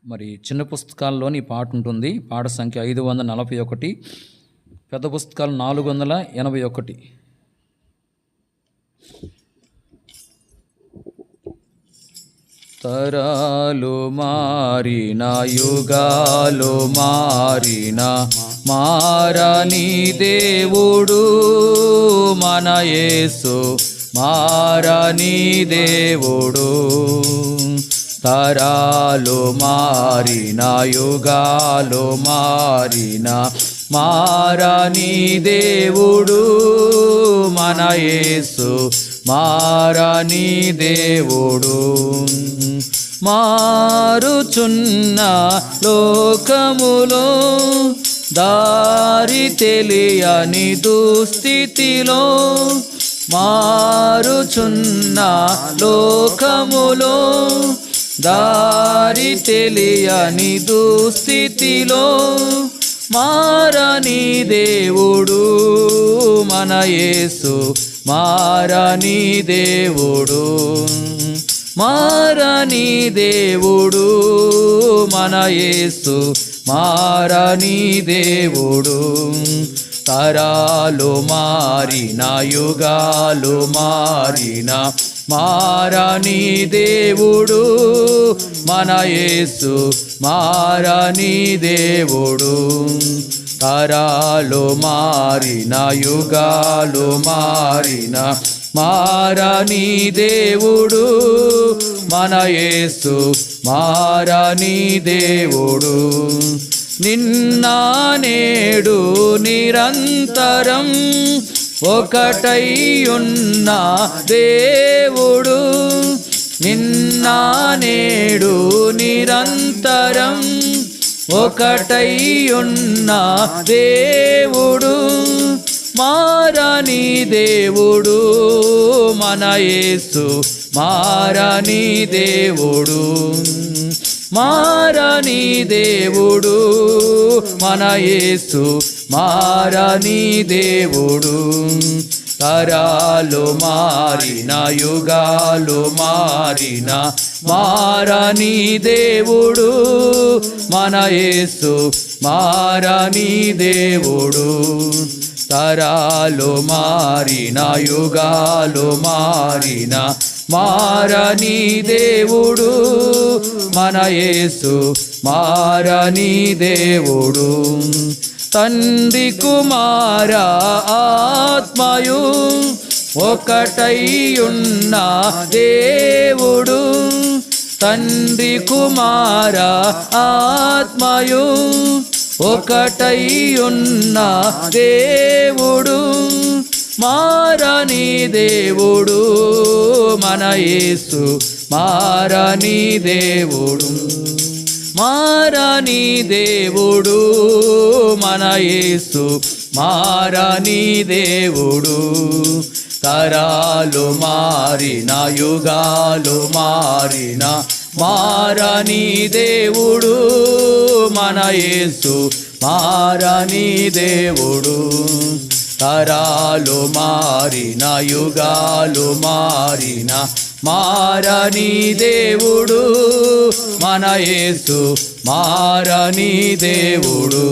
మరి చిన్న పుస్తకాల్లోని పాట ఉంటుంది. పాట సంఖ్య 541, పెద్ద పుస్తకాలు 481. తరాలు మారిన, యుగాలు మారిన, మారని దేవుడు మన యేసు, మారని దేవుడు. తరాలు మారిన, యుగాలు మారిన, మారని దేవుడు మన యేసు, మారని దేవుడు. మారుచున్న లోకములో, దారి తెలియని దుస్థితిలో, మారుచున్న లోకములో, దారి తెలియని దుస్థితిలో, మారని దేవుడు మన యేసు, మారని దేవుడు. మారని దేవుడు మన యేసు, మారని దేవుడు. తరాలు మారిన, యుగాలు మారిన, మారని దేవుడు మన యేసు, మారని దేవుడు. తరాలు మారిన, యుగాలు మారిన, మారని దేవుడు మన యేసు, మారని దేవుడు. నిన్న నేడు నిరంతరం ఒకటై ఉన్న దేవుడు, నిన్న నేడు నిరంతరం ఒకటై ఉన్న దేవుడు. మారని దేవుడు మన యేసు, మారని దేవుడు. మారని దేవుడు మన యేసు, మారని దేవుడు. తరాలు మారిన, యుగాలు మారిన, మారని దేవుడు మన యేసు, మారని దేవుడు. తరాలు మారిన, యుగాలు మారిన, మారని దేవుడు మన యేసు, మారని దేవుడు. తండ్రి కుమార ఆత్మయు ఒకటై ఉన్న దేవుడు, తండ్రి కుమార ఆత్మయు ఒకటై ఉన్న దేవుడు. మారని దేవుడు మన యేసు, మారని దేవుడు. మారని దేవుడు మన యేసు, మారని దేవుడు. తరాలు మారిన, యుగాలు మారిన, మారని దేవుడు మన యేసు, మారని దేవుడు. తరాలు మారిన, యుగాలు మారిన, మారని దేవుడు మన యేసు, మారని దేవుడు.